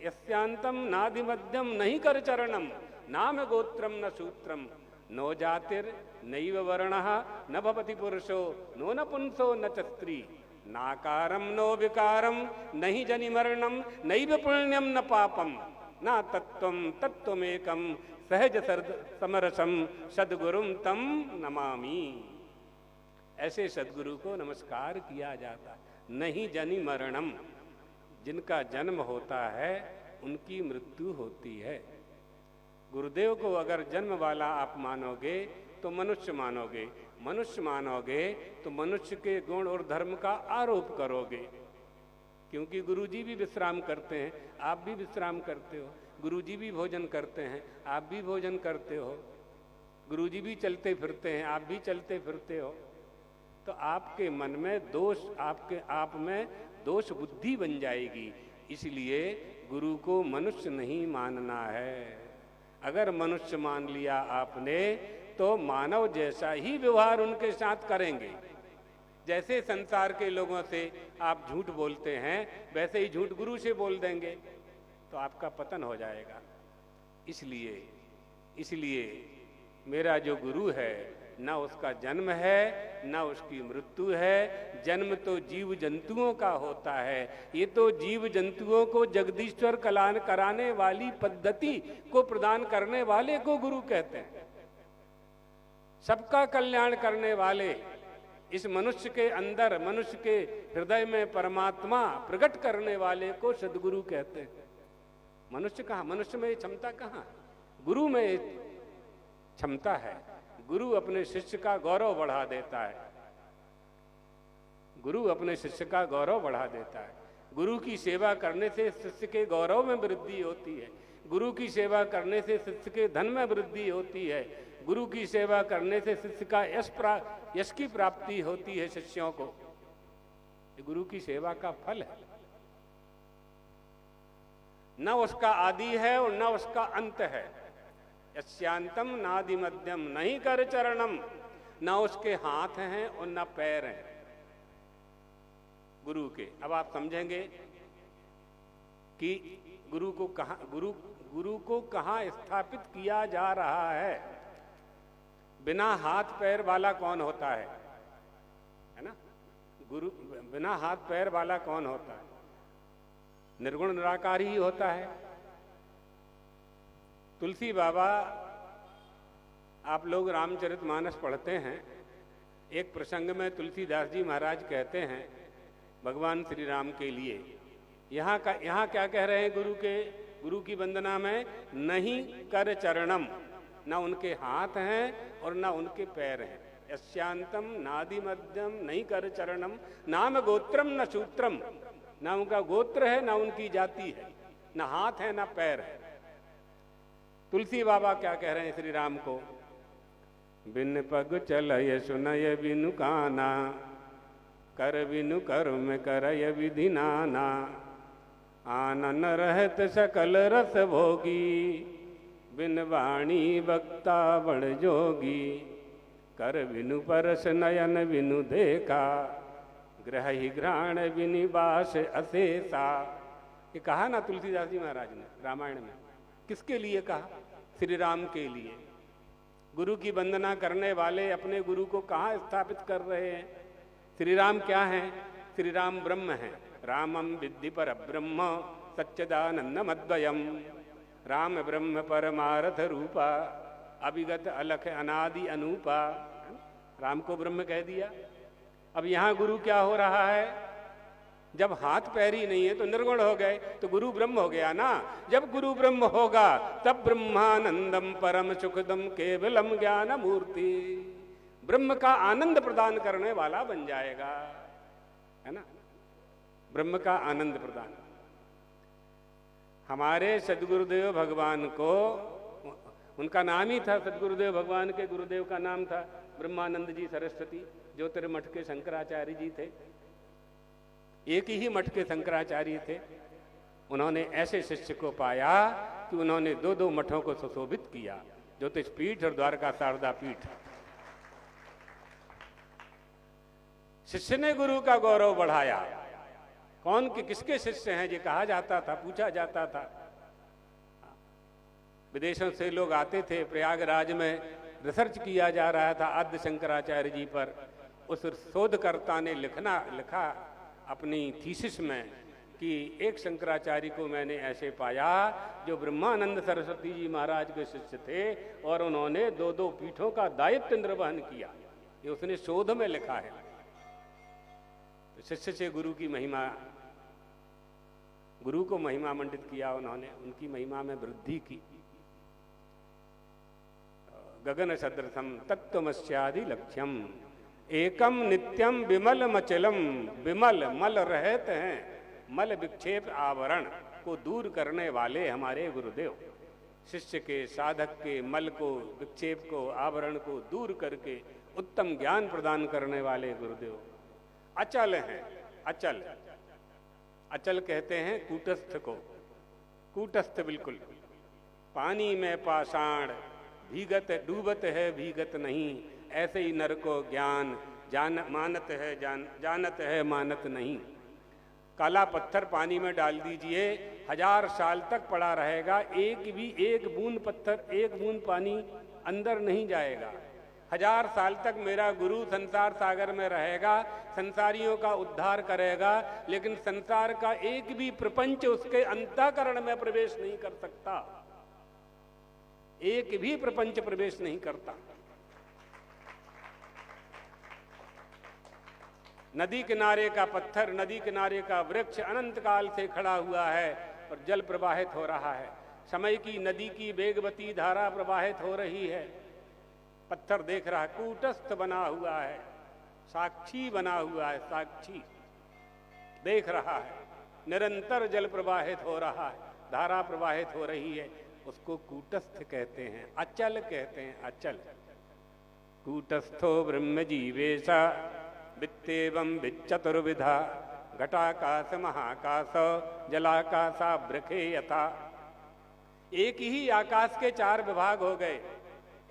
यस्यांतम नादि मध्यम नहीं कर चरणम, नाम गोत्रम न सूत्रम, नो जातिर नैव वर्णः न भवति पुरुषो, नो नपुंसो न च स्त्री, नाकारम नो विकारम नहीं जनि मरणम नैव पुण्यम न पापम, ना तत्त्वम तत्त्वमेकम सहज समरसम सद्गुरुम तम नमामि। ऐसे सदगुरु को नमस्कार किया जाता है। नहीं जनि मरणम, जिनका जन्म होता है उनकी मृत्यु होती है। गुरुदेव को अगर जन्म वाला आप मानोगे तो मनुष्य मानोगे, मनुष्य मानोगे तो मनुष्य के गुण और धर्म का आरोप करोगे, क्योंकि गुरुजी भी विश्राम करते हैं, आप भी विश्राम करते हो। गुरुजी भी भोजन करते हैं, आप भी भोजन करते हो। गुरुजी भी चलते फिरते हैं, आप भी चलते फिरते हो। तो आपके मन में दोष, आपके आप में दोष बुद्धि बन जाएगी। इसलिए गुरु को मनुष्य नहीं मानना है। अगर मनुष्य मान लिया आपने तो मानव जैसा ही व्यवहार उनके साथ करेंगे। जैसे संसार के लोगों से आप झूठ बोलते हैं वैसे ही झूठ गुरु से बोल देंगे तो आपका पतन हो जाएगा। इसलिए मेरा जो गुरु है, ना उसका जन्म है ना उसकी मृत्यु है। जन्म तो जीव जंतुओं का होता है। ये तो जीव जंतुओं को जगदीश्वर कल्याण कराने वाली पद्धति को प्रदान करने वाले को गुरु कहते हैं। सबका कल्याण करने वाले, इस मनुष्य के अंदर, मनुष्य के हृदय में परमात्मा प्रकट करने वाले को सदगुरु कहते हैं। मनुष्य कहाँ, मनुष्य में क्षमता कहाँ, गुरु में क्षमता है। गुरु अपने शिष्य का गौरव बढ़ा देता है। गुरु अपने शिष्य का गौरव बढ़ा देता है। गुरु की सेवा करने से शिष्य के गौरव में वृद्धि होती है। गुरु की सेवा करने से शिष्य के धन में वृद्धि होती है। गुरु की सेवा करने से शिष्य का यश की प्राप्ति होती है शिष्यों को। ये गुरु की सेवा का फल है। न उसका आदि है और न उसका अंत है। यस्यांतम नादि मध्यम नहीं कर चरणम, न उसके हाथ हैं और न पैर हैं गुरु के। अब आप समझेंगे कि गुरु को कहां स्थापित किया जा रहा है। बिना हाथ पैर वाला कौन होता है ना? गुरु बिना हाथ पैर वाला कौन होता है? निर्गुण निराकार ही होता है। तुलसी बाबा, आप लोग रामचरितमानस पढ़ते हैं, एक प्रसंग में तुलसीदास जी महाराज कहते हैं भगवान श्री राम के लिए, यहाँ क्या कह रहे हैं गुरु की वंदना में? नहीं कर चरणम, ना उनके हाथ हैं और ना उनके पैर हैं। यस्यांतम नादि मध्यम नहीं कर चरणम, नाम गोत्रम न सूत्रम, ना उनका गोत्र है ना उनकी जाति है, ना हाथ है ना पैर है। तुलसी बाबा क्या कह रहे हैं श्री राम को? बिन पग चलय सुनय बिनु काना, कर बिनु कर्म करय विधि नाना, आनन रहत सकल रस भोगी, बिन वाणी वक्ता बड़ जोगी, कर बिनु परस नयन बिनु देखा, ग्रह ही घ्राण बिनिवास अशेषा। ये कहा ना तुलसीदास जी महाराज ने रामायण में। किसके लिए कहा? श्री राम के लिए। गुरु की वंदना करने वाले अपने गुरु को कहाँ स्थापित कर रहे हैं? श्री राम क्या हैं? श्री राम ब्रह्म हैं। रामम विद्धि पर ब्रह्म सच्चिदानंदमद्वयम, राम ब्रह्म परमार्थ रूपा, अभिगत अलख अनादि अनूपा। राम को ब्रह्म कह दिया। अब यहाँ गुरु क्या हो रहा है? जब हाथ पैर ही नहीं है तो निर्गुण हो गए, तो गुरु ब्रह्म हो गया ना। जब गुरु ब्रह्म होगा तब ब्रह्मानंदम परम सुखदम केवलम ज्ञान मूर्ति, ब्रह्म का आनंद प्रदान करने वाला बन जाएगा, है ना? ब्रह्म का आनंद प्रदान। हमारे सदगुरुदेव भगवान को, उनका नाम ही था सदगुरुदेव भगवान के गुरुदेव का नाम था ब्रह्मानंद जी सरस्वती, ज्योतिर्मठ के शंकराचार्य जी थे। एक ही मठ के शंकराचार्य थे। उन्होंने ऐसे शिष्य को पाया कि उन्होंने 2-2 मठों को सुशोभित किया, ज्योतिष पीठ और द्वारका शारदा पीठ। शिष्य ने गुरु का गौरव बढ़ाया। कौन के किसके शिष्य हैं ये कहा जाता था, पूछा जाता था। विदेशों से लोग आते थे, प्रयागराज में रिसर्च किया जा रहा था आद्य शंकराचार्य जी पर। उस शोधकर्ता ने लिखा अपनी थीसिस में कि एक शंकराचार्य को मैंने ऐसे पाया जो ब्रह्मानंद सरस्वती जी महाराज के शिष्य थे और उन्होंने 2-2 पीठों का दायित्व निर्वहन किया। ये उसने शोध में लिखा है। तो शिष्य से गुरु की महिमा, गुरु को महिमा मंडित किया उन्होंने, उनकी महिमा में वृद्धि की। गगन सदृशम तत्त्वमस्यादि लक्ष्यम एकम नित्यम विमल मचलम। विमल मल रहत हैं, मल विक्षेप आवरण को दूर करने वाले हमारे गुरुदेव, शिष्य के साधक के मल को, विक्षेप को, आवरण को दूर करके उत्तम ज्ञान प्रदान करने वाले गुरुदेव अचल हैं। अचल, अचल कहते हैं कूटस्थ को, कूटस्थ बिल्कुल। पानी में पाषाण भीगत डूबत है भीगत नहीं, ऐसे ही नर को ज्ञान मानत है मानत नहीं। काला पत्थर पानी में डाल दीजिए, 1000 साल तक पड़ा रहेगा, एक बूंद पत्थर, एक बूंद पानी अंदर नहीं जाएगा। 1000 साल तक मेरा गुरु संसार सागर में रहेगा, संसारियों का उद्धार करेगा, लेकिन संसार का एक भी प्रपंच उसके अंतःकरण में प्रवेश नहीं कर सकता। एक भी प्रपंच प्रवेश नहीं करता। नदी किनारे का पत्थर, नदी किनारे का वृक्ष अनंत काल से खड़ा हुआ है और जल प्रवाहित हो रहा है। समय की नदी की वेगवती धारा प्रवाहित हो रही है, पत्थर देख रहा है, कूटस्थ बना हुआ है, साक्षी बना हुआ है, साक्षी देख रहा है, निरंतर जल प्रवाहित हो रहा है, धारा प्रवाहित हो रही है, उसको कूटस्थ कहते हैं, अचल कहते हैं, अचल। कूटस्थो ब्रह्म जीवेशा वित्तेवं विच्चतुर्विधा घटाकाश महाकाश जलाकाशा वृखे यथा। एक ही आकाश के 4 विभाग हो गए,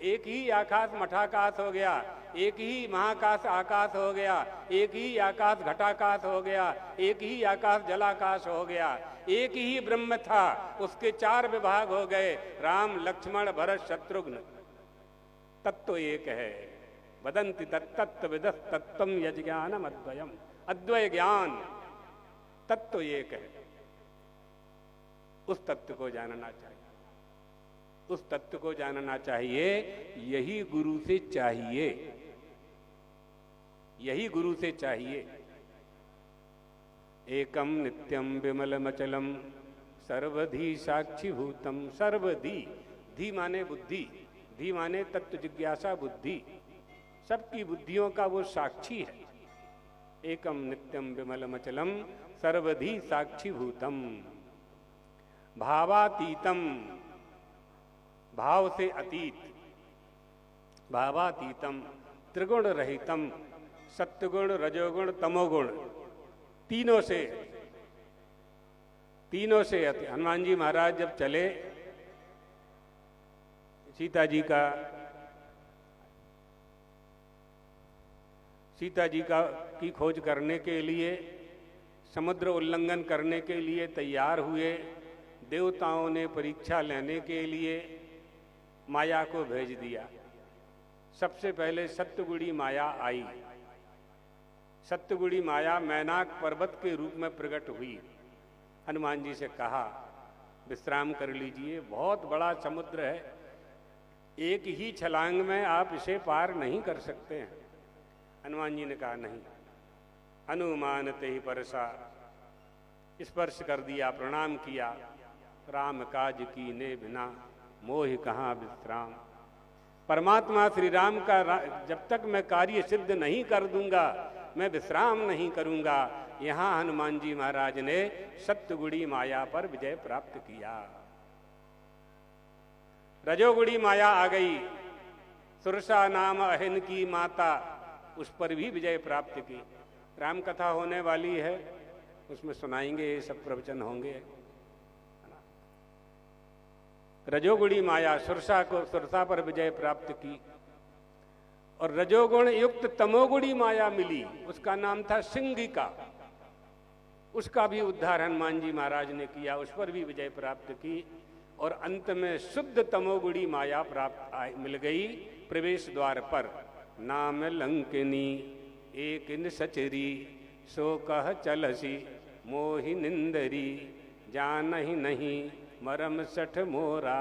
एक ही आकाश मठाकाश हो गया, एक ही महाकाश आकाश हो गया, एक ही आकाश घटाकाश हो गया, एक ही आकाश जलाकाश हो गया। एक ही ब्रह्म था, उसके 4 विभाग हो गए, राम लक्ष्मण भरत शत्रुघ्न। तत्व एक है, वदन्ति तत्तत्त्वविदः तत्त्वं यज्ञानम् अद्वयम्। अद्वय ज्ञान, तत्व एक है। उस तत्व को जानना चाहिए, उस तत्व को जानना चाहिए। यही गुरु से चाहिए, यही गुरु से चाहिए। एकम नित्यम विमलमचलम सर्वधी साक्षीभूतम। सर्वधी, धी माने बुद्धि, धी माने तत्व जिज्ञासा बुद्धि, सबकी बुद्धियों का वो साक्षी है। एकम नित्यम विमलमचलम सर्वधी साक्षीभूतम। भावातीतम, भाव से अतीत, भावातीतम, त्रिगुण रहितम, सत्वगुण रजोगुण तमोगुण, तीनों से हनुमान जी महाराज जब चले सीता जी की खोज करने के लिए, समुद्र उल्लंघन करने के लिए तैयार हुए, देवताओं ने परीक्षा लेने के लिए माया को भेज दिया। सबसे पहले सत्तगुड़ी माया आई। सत्तगुड़ी माया मैनाक पर्वत के रूप में प्रकट हुई। हनुमान जी से कहा विश्राम कर लीजिए, बहुत बड़ा समुद्र है, एक ही छलांग में आप इसे पार नहीं कर सकते हैं। हनुमान जी ने कहा नहीं। हनुमान ते ही परसा, स्पर्श कर दिया, प्रणाम किया। राम काज कीने बिना मोह कहाँ विश्राम। परमात्मा श्री राम का जब तक मैं कार्य सिद्ध नहीं कर दूंगा, मैं विश्राम नहीं करूंगा। यहां हनुमान जी महाराज ने सत्तगुड़ी माया पर विजय प्राप्त किया। रजोगुड़ी माया आ गई, सुरसा नाम अहिन की माता, उस पर भी विजय प्राप्त की। राम कथा होने वाली है, उसमें सुनाएंगे, ये सब प्रवचन होंगे। रजोगुणी माया सुरसा पर विजय प्राप्त की, और रजोगुण युक्त तमोगुणी माया मिली, उसका नाम था सिंगिका। उसका भी उद्धार हनुमान जी महाराज ने किया, उस पर भी विजय प्राप्त की। और अंत में शुद्ध तमोगुणी माया मिल गई प्रवेश द्वार पर। नाम लंकिनी एक निसचरी, सो कह चलसी मोहि निंदरी, जानहि नहीं मरम सठ मोरा,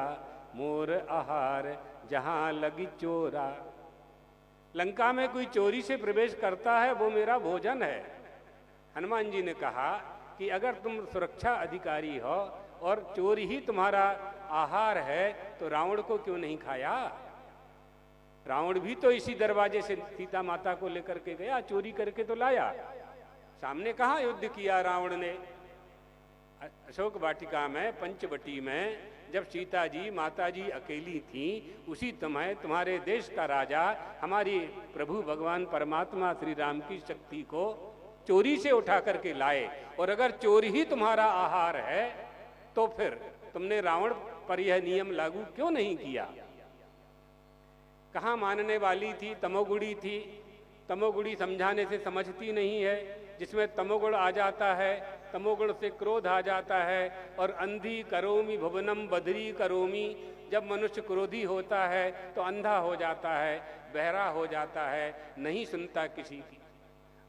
मोर आहार जहां लगी चोरा। लंका में कोई चोरी से प्रवेश करता है वो मेरा भोजन है। हनुमान जी ने कहा कि अगर तुम सुरक्षा अधिकारी हो और चोरी ही तुम्हारा आहार है तो रावण को क्यों नहीं खाया? रावण भी तो इसी दरवाजे से सीता माता को लेकर के गया, चोरी करके तो लाया। सामने कहाँ युद्ध किया रावण ने? अशोक वाटिका में, पंचवटी में, जब सीता जी माता जी अकेली थी, उसी समय तुम्हारे देश का राजा हमारी प्रभु भगवान परमात्मा श्री राम की शक्ति को चोरी से उठा करके लाए। और अगर चोरी ही तुम्हारा आहार है तो फिर तुमने रावण पर यह नियम लागू क्यों नहीं किया? कहाँ मानने वाली थी? तमोगुणी थी। तमोगुणी समझाने से समझती नहीं है। जिसमें तमोगुण आ जाता है, तमोगुण से क्रोध आ जाता है। और अंधी करोमि भुवनम बदरी करोमि, जब मनुष्य क्रोधी होता है तो अंधा हो जाता है, बहरा हो जाता है, नहीं सुनता किसी की।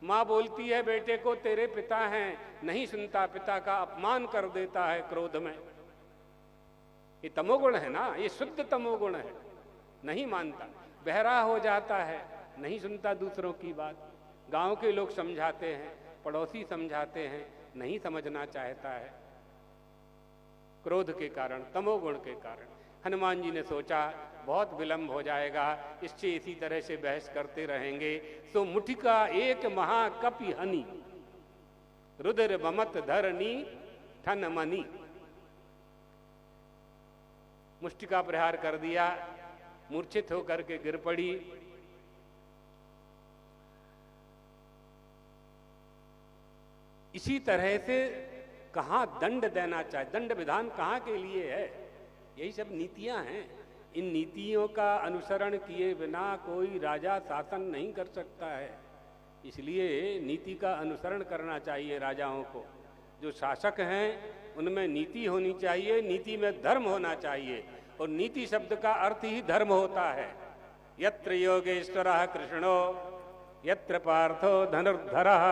माँ बोलती है बेटे को तेरे पिता हैं, नहीं सुनता, पिता का अपमान कर देता है क्रोध में। ये तमोगुण है ना, ये शुद्ध तमोगुण है। नहीं मानता, बहरा हो जाता है, नहीं सुनता दूसरों की बात। गांव के लोग समझाते हैं, पड़ोसी समझाते हैं, नहीं समझना चाहता है, क्रोध के कारण, तमोगुण के कारण। हनुमान जी ने सोचा बहुत विलंब हो जाएगा, इससे इसी तरह से बहस करते रहेंगे तो मुठिका एक महाकपि हनि, रुद्र बमत धरनी ठन मनी। मुष्टिका प्रहार कर दिया, मूर्छित होकर के गिर पड़ी। इसी तरह से कहाँ दंड देना चाहिए, दंड विधान कहाँ के लिए है? यही सब नीतियां हैं। इन नीतियों का अनुसरण किए बिना कोई राजा शासन नहीं कर सकता है। इसलिए नीति का अनुसरण करना चाहिए राजाओं को। जो शासक हैं उनमें नीति होनी चाहिए, नीति में धर्म होना चाहिए। और नीति शब्द का अर्थ ही धर्म होता है। यत्र योगेश्वरः कृष्णो यत्र पार्थो धनुर्धरः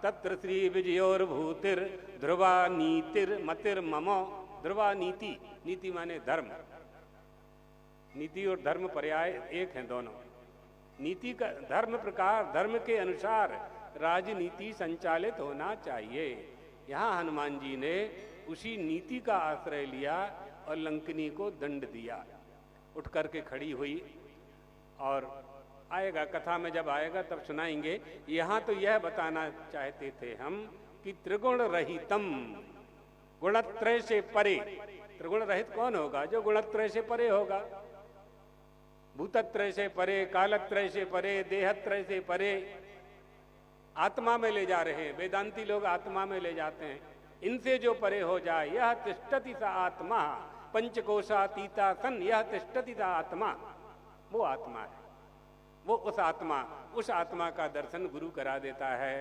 तत्र श्री विजयोर्भूतिर ध्रुवा नीतिर मतिर ममो। ध्रुवा नीति, नीति माने धर्म। नीति और धर्म पर्याय एक हैं दोनों। नीति का धर्म प्रकार, धर्म के अनुसार राजनीति संचालित होना चाहिए। यहाँ हनुमान जी ने उसी नीति का आश्रय लिया और लंकिनी को दंड दिया। उठ करके खड़ी हुई और आएगा, कथा में जब आएगा तब सुनाएंगे। यहाँ तो यह बताना चाहते थे हम कि त्रिगुण रहितम, गुणत्रय से परे। त्रिगुण रहित कौन होगा? जो गुणत्रय से परे होगा। भूतत्रय से परे, कालत्रय से परे, देहत्रय से परे, आत्मा में ले जा रहे हैं। वेदांती लोग आत्मा में ले जाते हैं। इनसे जो परे हो जाए, यह तिष्ठति सा आत्मा पंचकोशातीता सन, यह तिष्ठति सा आत्मा, वो आत्मा है। वो उस आत्मा का दर्शन गुरु करा देता है।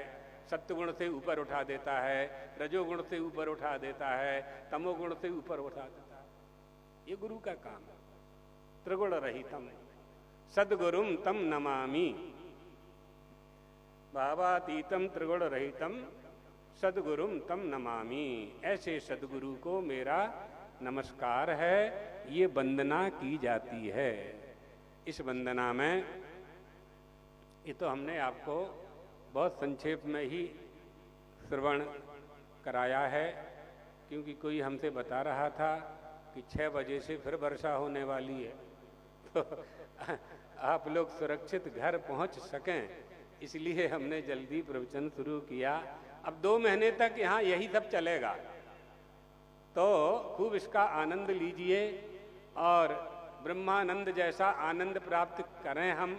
सत्वगुण से ऊपर उठा देता है, रजोगुण से ऊपर उठा देता है, तमोगुण से ऊपर उठा देता है। ये गुरु का काम है। त्रिगुण रहितम सद्गुरुम तम नमामि, भावातीतम त्रिगुण रहितम सद्गुरुम तम नमामि। ऐसे सद्गुरु को मेरा नमस्कार है, ये वंदना की जाती है। इस वंदना में ये तो हमने आपको बहुत संक्षेप में ही श्रवण कराया है, क्योंकि कोई हमसे बता रहा था कि 6 बजे से फिर वर्षा होने वाली है, तो आप लोग सुरक्षित घर पहुंच सकें, इसलिए हमने जल्दी प्रवचन शुरू किया। अब 2 महीने तक यहाँ यही सब चलेगा, तो खूब इसका आनंद लीजिए और ब्रह्मानंद जैसा आनंद प्राप्त करें हम।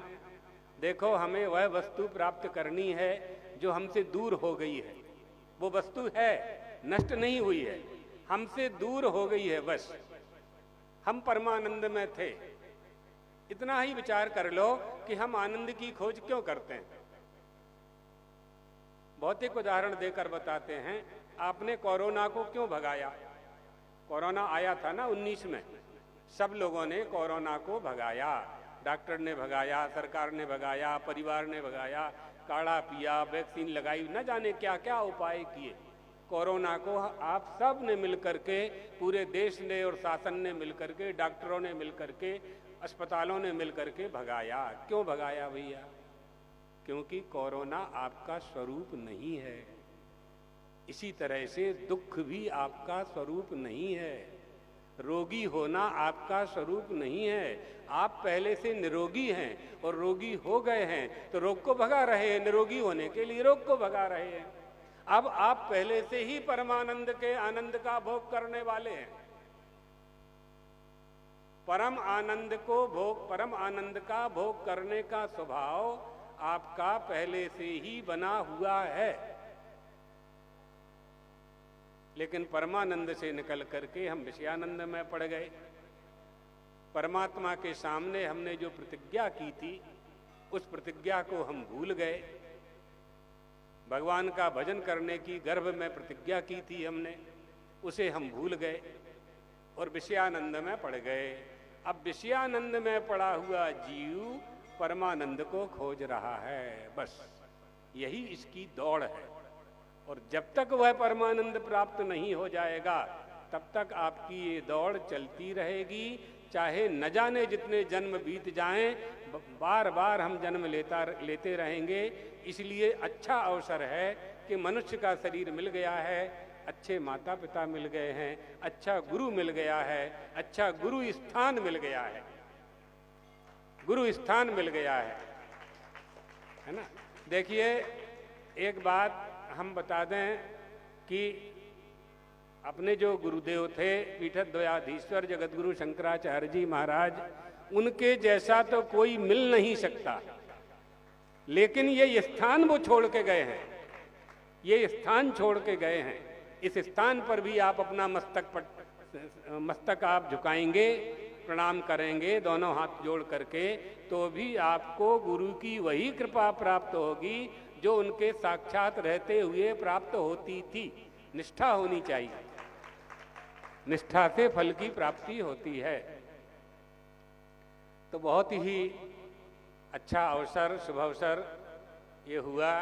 देखो, हमें वह वस्तु प्राप्त करनी है जो हमसे दूर हो गई है। वो वस्तु है, नष्ट नहीं हुई है, हमसे दूर हो गई है बस। हम परमानंद में थे। इतना ही विचार कर लो कि हम आनंद की खोज क्यों करते हैं। भौतिक उदाहरण देकर बताते हैं। आपने कोरोना को क्यों भगाया? कोरोना आया था ना 19 में, सब लोगों ने कोरोना को भगाया। डॉक्टर ने भगाया, सरकार ने भगाया, परिवार ने भगाया, काढ़ा पिया, वैक्सीन लगाई, न जाने क्या क्या उपाय किए। कोरोना को आप सब ने मिलकर के, पूरे देश ने और शासन ने मिलकर के, डॉक्टरों ने मिलकर के अस्पतालों ने मिलकर के भगाया। क्यों भगाया भैया? क्योंकि कोरोना आपका स्वरूप नहीं है। इसी तरह से दुख भी आपका स्वरूप नहीं है, रोगी होना आपका स्वरूप नहीं है। आप पहले से निरोगी हैं और रोगी हो गए हैं तो रोग को भगा रहे हैं, निरोगी होने के लिए रोग को भगा रहे हैं। अब आप पहले से ही परमानंद के आनंद का भोग करने वाले हैं। परम आनंद का भोग करने का स्वभाव आपका पहले से ही बना हुआ है। लेकिन परमानंद से निकल करके हम विषयानंद में पड़ गए। परमात्मा के सामने हमने जो प्रतिज्ञा की थी उस प्रतिज्ञा को हम भूल गए। भगवान का भजन करने की गर्भ में प्रतिज्ञा की थी हमने, उसे हम भूल गए और विषयानंद में पड़ गए। अब विषयानंद में पड़ा हुआ जीव परमानंद को खोज रहा है, बस यही इसकी दौड़ है। और जब तक वह परमानंद प्राप्त नहीं हो जाएगा तब तक आपकी ये दौड़ चलती रहेगी। चाहे न जाने जितने जन्म बीत जाएं, बार बार हम जन्म लेते रहेंगे। इसलिए अच्छा अवसर है कि मनुष्य का शरीर मिल गया है, अच्छे माता पिता मिल गए हैं, अच्छा गुरु मिल गया है, अच्छा गुरु स्थान मिल गया है, गुरु स्थान मिल गया है ना। देखिए, एक बात हम बता दें कि अपने जो गुरुदेव थे पीठद्वयाधीश्वर जगतगुरु शंकराचार्य जी महाराज, उनके जैसा तो कोई मिल नहीं सकता। लेकिन ये स्थान वो छोड़ के गए हैं, ये स्थान छोड़ के गए हैं। इस स्थान पर भी आप अपना मस्तक आप झुकाएंगे, प्रणाम करेंगे दोनों हाथ जोड़ करके, तो भी आपको गुरु की वही कृपा प्राप्त होगी जो उनके साक्षात रहते हुए प्राप्त होती थी। निष्ठा होनी चाहिए, निष्ठा से फल की प्राप्ति होती है। तो बहुत ही अच्छा अवसर, शुभ अवसर ये हुआ।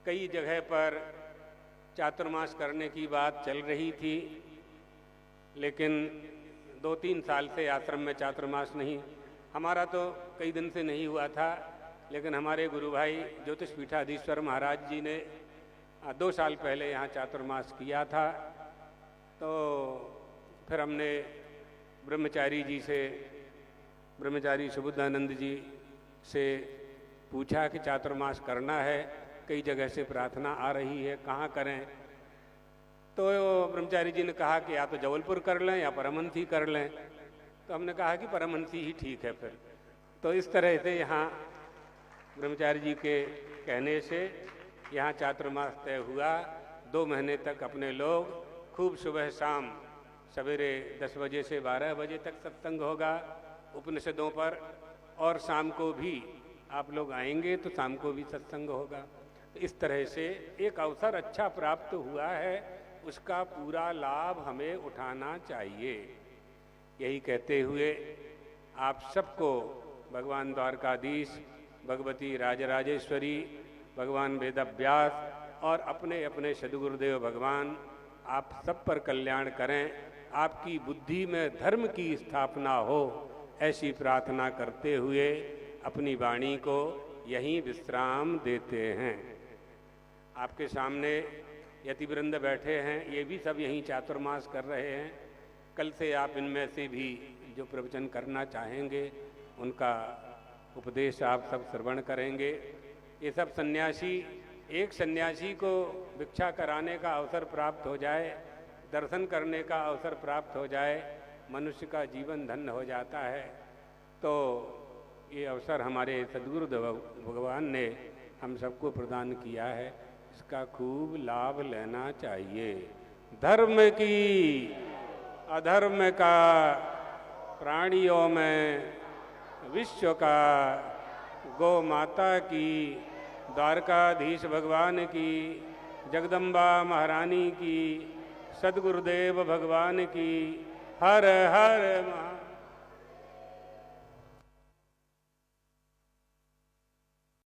कई जगह पर चातुर्मास करने की बात चल रही थी, लेकिन 2-3 साल से आश्रम में चातुर्मास नहीं, हमारा तो कई दिन से नहीं हुआ था। लेकिन हमारे गुरु भाई ज्योतिष पीठाधीश्वर महाराज जी ने 2 साल पहले यहाँ चातुर्मास किया था। तो फिर हमने ब्रह्मचारी सुबुद्धानंद जी से पूछा कि चातुर्मास करना है, कई जगह से प्रार्थना आ रही है, कहाँ करें। तो ब्रह्मचारी जी ने कहा कि या तो जबलपुर कर लें या परमहंसी कर लें। तो हमने कहा कि परमहंसी ही ठीक है फिर। तो इस तरह से यहाँ ब्रह्मचारी जी के कहने से यहाँ चातुर्मास तय हुआ। 2 महीने तक अपने लोग खूब सुबह शाम, सवेरे 10 बजे से 12 बजे तक सत्संग होगा उपनिषदों पर, और शाम को भी आप लोग आएंगे तो शाम को भी सत्संग होगा। तो इस तरह से एक अवसर अच्छा प्राप्त हुआ है, उसका पूरा लाभ हमें उठाना चाहिए। यही कहते हुए आप सबको भगवान द्वारकाधीश, भगवती राजराजेश्वरी, भगवान वेदव्यास और अपने अपने सद्गुरुदेव भगवान आप सब पर कल्याण करें, आपकी बुद्धि में धर्म की स्थापना हो, ऐसी प्रार्थना करते हुए अपनी वाणी को यहीं विश्राम देते हैं। आपके सामने यतिवृंद बैठे हैं, ये भी सब यहीं चातुर्मास कर रहे हैं। कल से आप इनमें से भी जो प्रवचन करना चाहेंगे उनका उपदेश आप सब श्रवण करेंगे। ये सब सन्यासी, एक सन्यासी को भिक्षा कराने का अवसर प्राप्त हो जाए, दर्शन करने का अवसर प्राप्त हो जाए, मनुष्य का जीवन धन्य हो जाता है। तो ये अवसर हमारे सद्गुरु भगवान ने हम सबको प्रदान किया है, इसका खूब लाभ लेना चाहिए। धर्म की अधर्म का, प्राणियों में विश्व का, गौ माता की, द्वारकाधीश भगवान की, जगदम्बा महारानी की, सद्गुरुदेव भगवान की। हर हर महा